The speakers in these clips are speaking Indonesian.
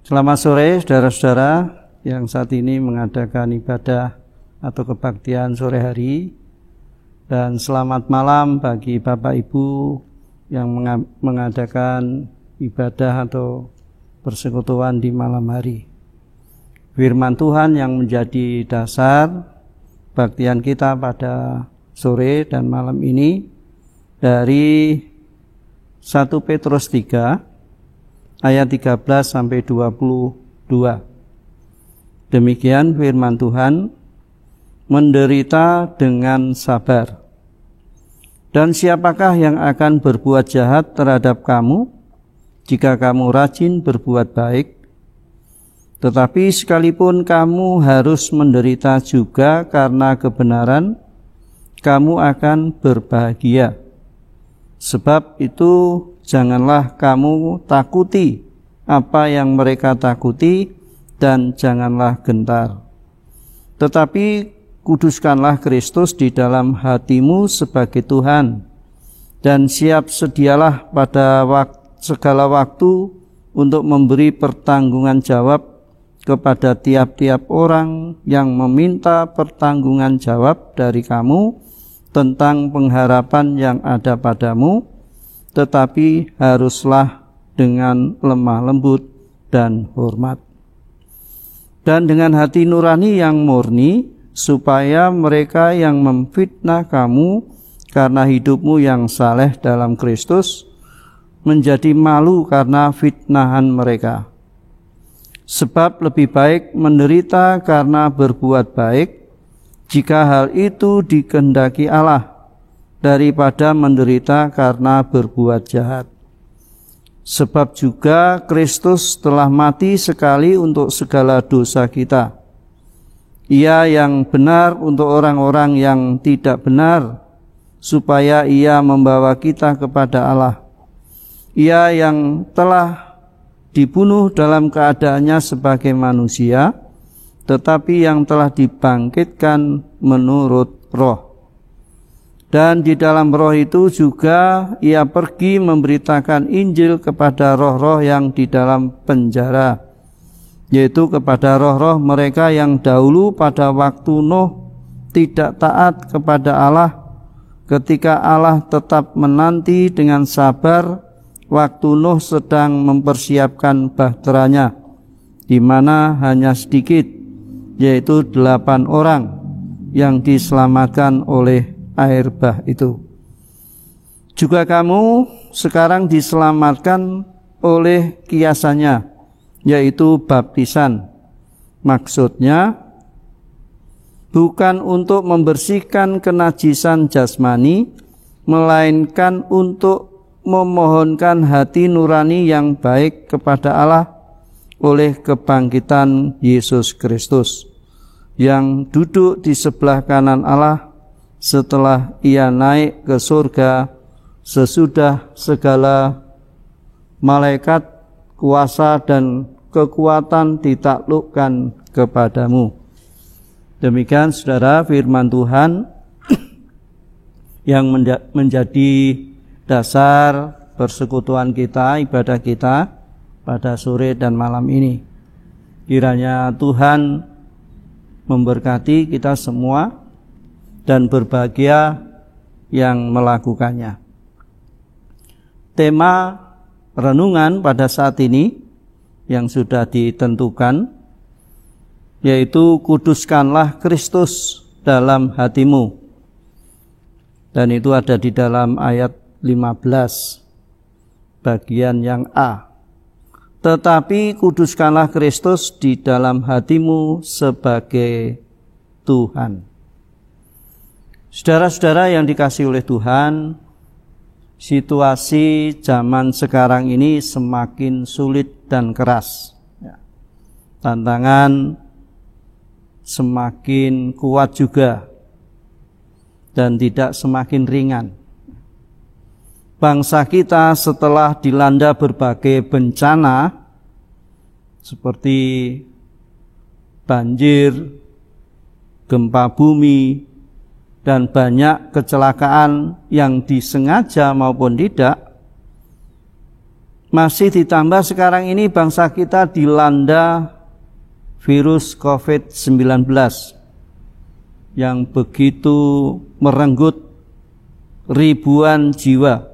Selamat sore saudara-saudara yang saat ini mengadakan ibadah atau kebaktian sore hari, dan selamat malam bagi Bapak Ibu yang mengadakan ibadah atau persekutuan di malam hari. Firman Tuhan yang menjadi dasar kebaktian kita pada sore dan malam ini dari 1 Petrus 3 ayat 13 sampai 22. Demikian firman Tuhan, menderita dengan sabar. Dan siapakah yang akan berbuat jahat terhadap kamu jika kamu rajin berbuat baik? Tetapi sekalipun kamu harus menderita juga karena kebenaran, kamu akan berbahagia. Sebab itu janganlah kamu takuti apa yang mereka takuti, dan janganlah gentar. Tetapi kuduskanlah Kristus di dalam hatimu sebagai Tuhan, dan siap sedialah pada segala waktu untuk memberi pertanggungan jawab kepada tiap-tiap orang yang meminta pertanggungan jawab dari kamu tentang pengharapan yang ada padamu, tetapi haruslah dengan lemah lembut dan hormat, dan dengan hati nurani yang murni, supaya mereka yang memfitnah kamu karena hidupmu yang saleh dalam Kristus menjadi malu karena fitnahan mereka. Sebab lebih baik menderita karena berbuat baik, jika hal itu dikehendaki Allah, daripada menderita karena berbuat jahat. Sebab juga Kristus telah mati sekali untuk segala dosa kita. Ia yang benar untuk orang-orang yang tidak benar, supaya ia membawa kita kepada Allah. Ia yang telah dibunuh dalam keadaannya sebagai manusia, tetapi yang telah dibangkitkan menurut roh. Dan di dalam roh itu juga ia pergi memberitakan Injil kepada roh-roh yang di dalam penjara, yaitu kepada roh-roh mereka yang dahulu pada waktu Nuh tidak taat kepada Allah, ketika Allah tetap menanti dengan sabar waktu Nuh sedang mempersiapkan bahteranya, di mana hanya sedikit, yaitu 8 orang yang diselamatkan oleh air bah itu. Juga kamu sekarang diselamatkan oleh kiasannya, yaitu baptisan. Maksudnya bukan untuk membersihkan kenajisan jasmani, melainkan untuk memohonkan hati nurani yang baik kepada Allah oleh kebangkitan Yesus Kristus, yang duduk di sebelah kanan Allah setelah ia naik ke surga, sesudah segala malaikat, kuasa dan kekuatan ditaklukkan kepadamu. Demikian saudara firman Tuhan yang menjadi dasar persekutuan kita, ibadah kita pada sore dan malam ini. Kiranya Tuhan memberkati kita semua dan berbahagia yang melakukannya. Tema renungan pada saat ini yang sudah ditentukan, yaitu kuduskanlah Kristus dalam hatimu. Dan itu ada di dalam ayat 15 bagian yang A. Tetapi kuduskanlah Kristus di dalam hatimu sebagai Tuhan. Saudara-saudara yang dikasihi oleh Tuhan, situasi zaman sekarang ini semakin sulit dan keras. Tantangan semakin kuat juga dan tidak semakin ringan. Bangsa kita setelah dilanda berbagai bencana seperti banjir, gempa bumi, dan banyak kecelakaan yang disengaja maupun tidak, Masih ditambah sekarang ini bangsa kita dilanda virus COVID-19 yang begitu merenggut ribuan jiwa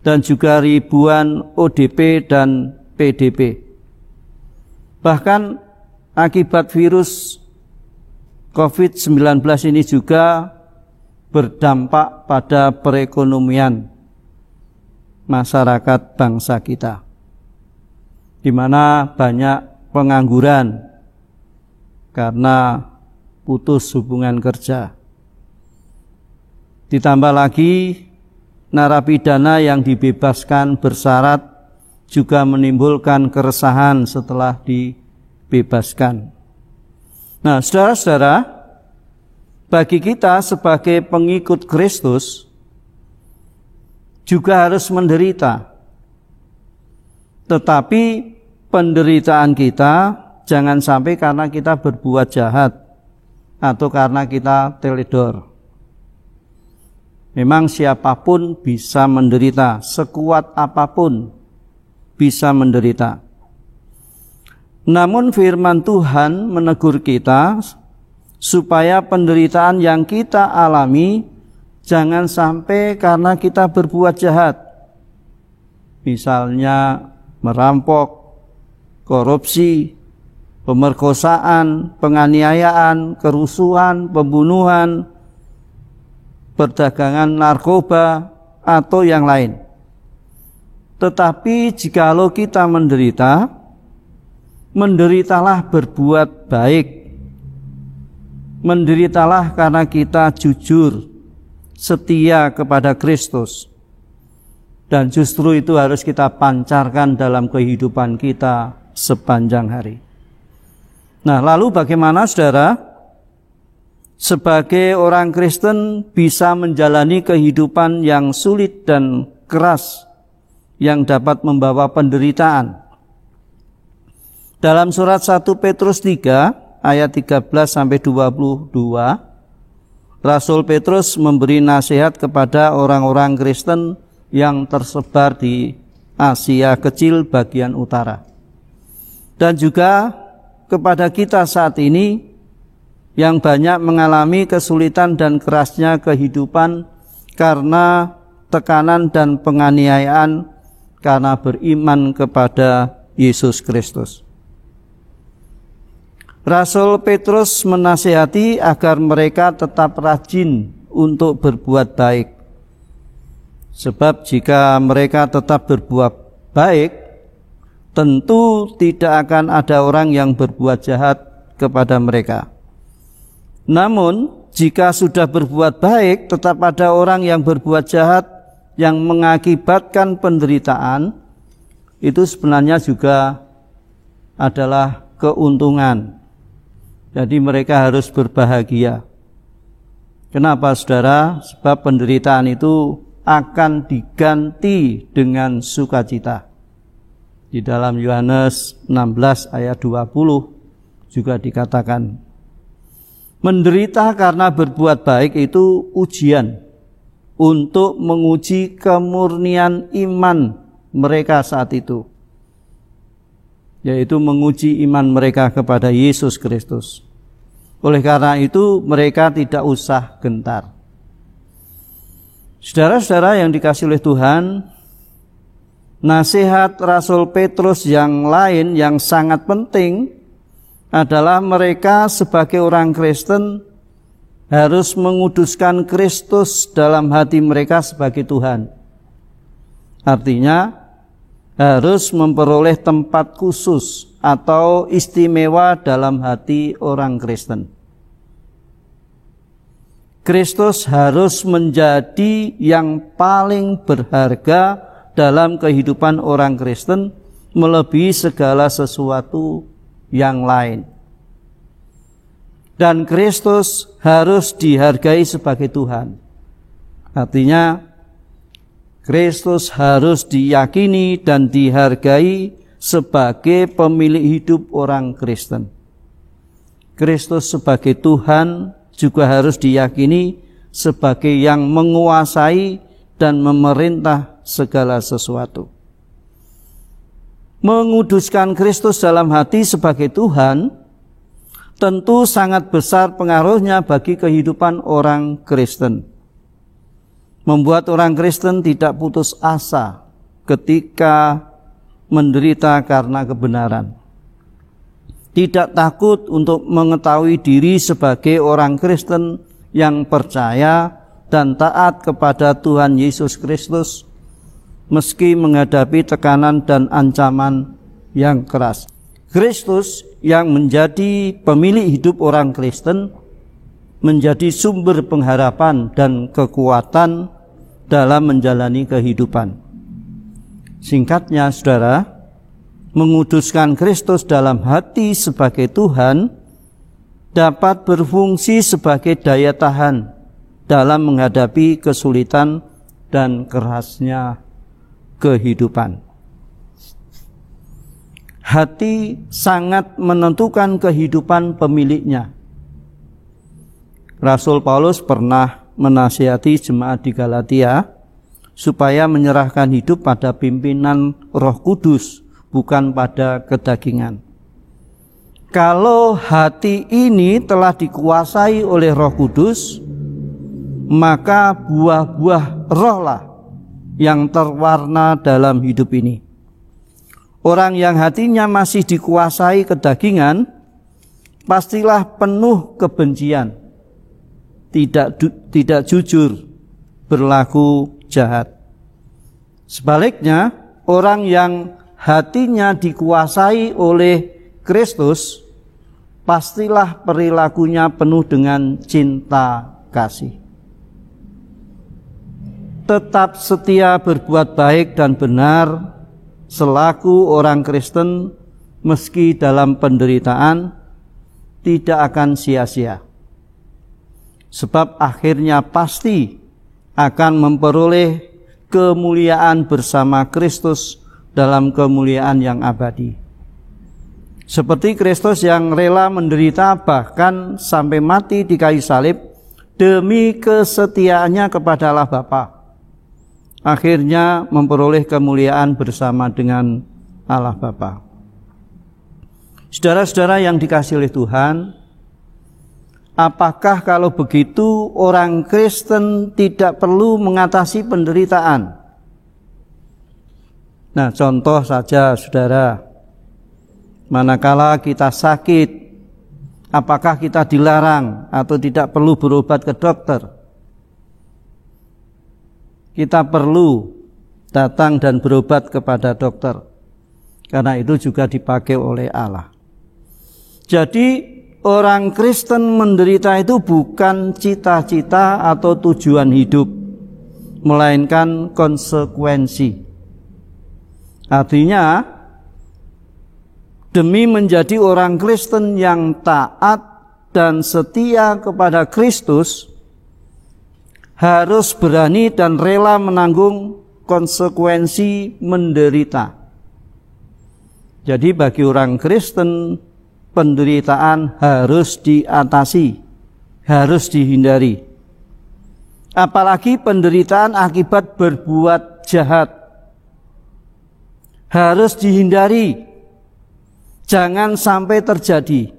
dan juga ribuan ODP dan PDP. Bahkan akibat virus COVID-19 ini juga berdampak pada perekonomian masyarakat bangsa kita, di mana banyak pengangguran karena putus hubungan kerja. Ditambah lagi narapidana yang dibebaskan bersyarat juga menimbulkan keresahan setelah dibebaskan. Nah, saudara-saudara, bagi kita sebagai pengikut Kristus juga harus menderita. Tetapi penderitaan kita jangan sampai karena kita berbuat jahat atau karena kita teledor. Memang siapapun bisa menderita, sekuat apapun bisa menderita. Namun firman Tuhan menegur kita supaya penderitaan yang kita alami jangan sampai karena kita berbuat jahat. Misalnya merampok, korupsi, pemerkosaan, penganiayaan, kerusuhan, pembunuhan, perdagangan narkoba, atau yang lain. Tetapi jikalau kita menderita, menderitalah berbuat baik. Menderitalah karena kita jujur, setia kepada Kristus. Dan justru itu harus kita pancarkan dalam kehidupan kita sepanjang hari. Nah, lalu bagaimana saudara? Sebagai orang Kristen bisa menjalani kehidupan yang sulit dan keras yang dapat membawa penderitaan. Dalam surat 1 Petrus 3 ayat 13-22, Rasul Petrus memberi nasihat kepada orang-orang Kristen yang tersebar di Asia Kecil bagian utara. Dan juga kepada kita saat ini yang banyak mengalami kesulitan dan kerasnya kehidupan karena tekanan dan penganiayaan karena beriman kepada Yesus Kristus. Rasul Petrus menasihati agar mereka tetap rajin untuk berbuat baik. Sebab jika mereka tetap berbuat baik, tentu tidak akan ada orang yang berbuat jahat kepada mereka. Namun, jika sudah berbuat baik, tetap ada orang yang berbuat jahat yang mengakibatkan penderitaan, itu sebenarnya juga adalah keuntungan. Jadi mereka harus berbahagia. Kenapa saudara? Sebab penderitaan itu akan diganti dengan sukacita. Di dalam Yohanes 16 ayat 20 juga dikatakan, menderita karena berbuat baik itu ujian untuk menguji kemurnian iman mereka saat itu, yaitu menguji iman mereka kepada Yesus Kristus. Oleh karena itu mereka tidak usah gentar. Saudara-saudara yang dikasihi oleh Tuhan, nasihat Rasul Petrus yang lain yang sangat penting adalah mereka sebagai orang Kristen harus menguduskan Kristus dalam hati mereka sebagai Tuhan. Artinya harus memperoleh tempat khusus atau istimewa dalam hati orang Kristen. Kristus harus menjadi yang paling berharga dalam kehidupan orang Kristen, melebihi segala sesuatu yang lain. Dan Kristus harus dihargai sebagai Tuhan. Artinya Kristus harus diyakini dan dihargai sebagai pemilik hidup orang Kristen. Kristus sebagai Tuhan juga harus diyakini sebagai yang menguasai dan memerintah segala sesuatu. menguduskan Kristus dalam hati sebagai Tuhan, tentu sangat besar pengaruhnya bagi kehidupan orang Kristen. Membuat orang Kristen tidak putus asa ketika menderita karena kebenaran. Tidak takut untuk mengetahui diri sebagai orang Kristen yang percaya dan taat kepada Tuhan Yesus Kristus, meski menghadapi tekanan dan ancaman yang keras. Kristus yang menjadi pemilik hidup orang Kristen menjadi sumber pengharapan dan kekuatan dalam menjalani kehidupan. Singkatnya, saudara, menguduskan Kristus dalam hati sebagai Tuhan dapat berfungsi sebagai daya tahan dalam menghadapi kesulitan dan kerasnya kehidupan. Hati sangat menentukan kehidupan pemiliknya. Rasul Paulus pernah menasihati jemaat di Galatia supaya menyerahkan hidup pada pimpinan Roh Kudus, bukan pada kedagingan. Kalau hati ini telah dikuasai oleh Roh Kudus, maka buah-buah roh lah yang terwarna dalam hidup ini. Orang yang hatinya masih dikuasai kedagingan, pastilah penuh kebencian, tidak jujur, berlaku jahat. Sebaliknya, orang yang hatinya dikuasai oleh Kristus, pastilah perilakunya penuh dengan cinta kasih. Tetap setia berbuat baik dan benar selaku orang Kristen, meski dalam penderitaan, tidak akan sia-sia. Sebab akhirnya pasti akan memperoleh kemuliaan bersama Kristus dalam kemuliaan yang abadi. Seperti Kristus yang rela menderita bahkan sampai mati di kayu salib demi kesetiaannya kepada Allah Bapa. Akhirnya memperoleh kemuliaan bersama dengan Allah Bapa. Saudara-saudara yang dikasihi oleh Tuhan, apakah kalau begitu orang Kristen tidak perlu mengatasi penderitaan? Nah, contoh saja saudara, manakala kita sakit, apakah kita dilarang atau tidak perlu berobat ke dokter? Kita perlu datang dan berobat kepada dokter, karena itu juga dipakai oleh Allah. Jadi orang Kristen menderita itu bukan cita-cita atau tujuan hidup, melainkan konsekuensi. Artinya, demi menjadi orang Kristen yang taat dan setia kepada Kristus, harus berani dan rela menanggung konsekuensi menderita. Jadi bagi orang Kristen, penderitaan harus diatasi, harus dihindari. Apalagi penderitaan akibat berbuat jahat, harus dihindari. Jangan sampai terjadi.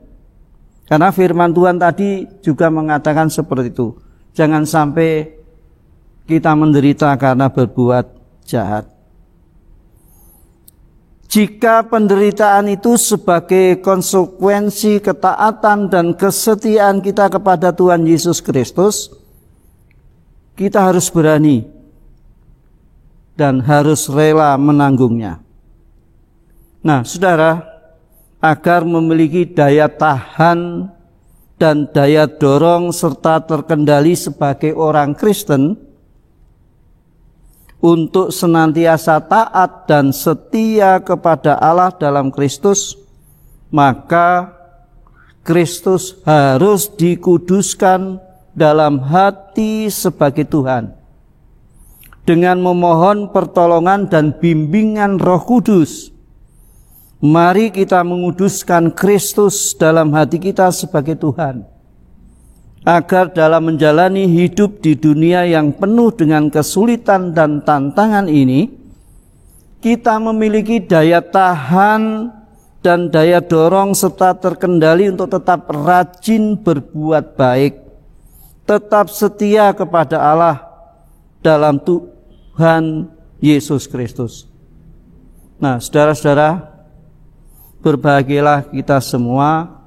Karena firman Tuhan tadi juga mengatakan seperti itu. Jangan sampai kita menderita karena berbuat jahat. Jika penderitaan itu sebagai konsekuensi ketaatan dan kesetiaan kita kepada Tuhan Yesus Kristus, kita harus berani dan harus rela menanggungnya. Nah, saudara, agar memiliki daya tahan dan daya dorong serta terkendali sebagai orang Kristen untuk senantiasa taat dan setia kepada Allah dalam Kristus, maka Kristus harus dikuduskan dalam hati sebagai Tuhan dengan memohon pertolongan dan bimbingan Roh Kudus. Mari kita menguduskan Kristus dalam hati kita sebagai Tuhan, agar dalam menjalani hidup di dunia yang penuh dengan kesulitan dan tantangan ini, kita memiliki daya tahan dan daya dorong serta terkendali untuk tetap rajin berbuat baik, tetap setia kepada Allah dalam Tuhan Yesus Kristus. Nah, saudara-saudara, berbahagialah kita semua,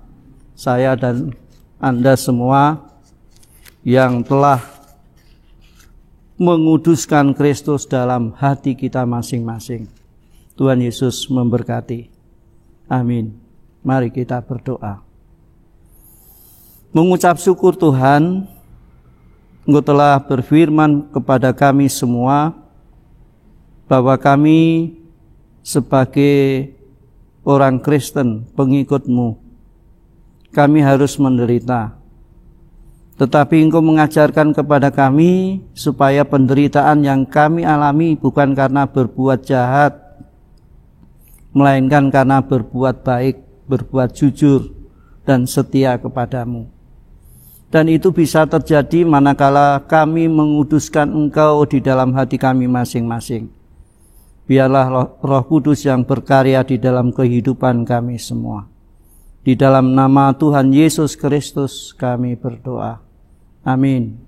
saya dan Anda semua yang telah menguduskan Kristus dalam hati kita masing-masing. Tuhan Yesus memberkati. Amin. Mari kita berdoa. Mengucap syukur Tuhan, Engkau telah berfirman kepada kami semua bahwa kami sebagai orang Kristen, pengikut-Mu, kami harus menderita. Tetapi Engkau mengajarkan kepada kami supaya penderitaan yang kami alami bukan karena berbuat jahat, melainkan karena berbuat baik, berbuat jujur, dan setia kepadamu. Dan itu bisa terjadi manakala kami menguduskan Engkau di dalam hati kami masing-masing. Biarlah Roh Kudus yang berkarya di dalam kehidupan kami semua. Di dalam nama Tuhan Yesus Kristus kami berdoa. Amin.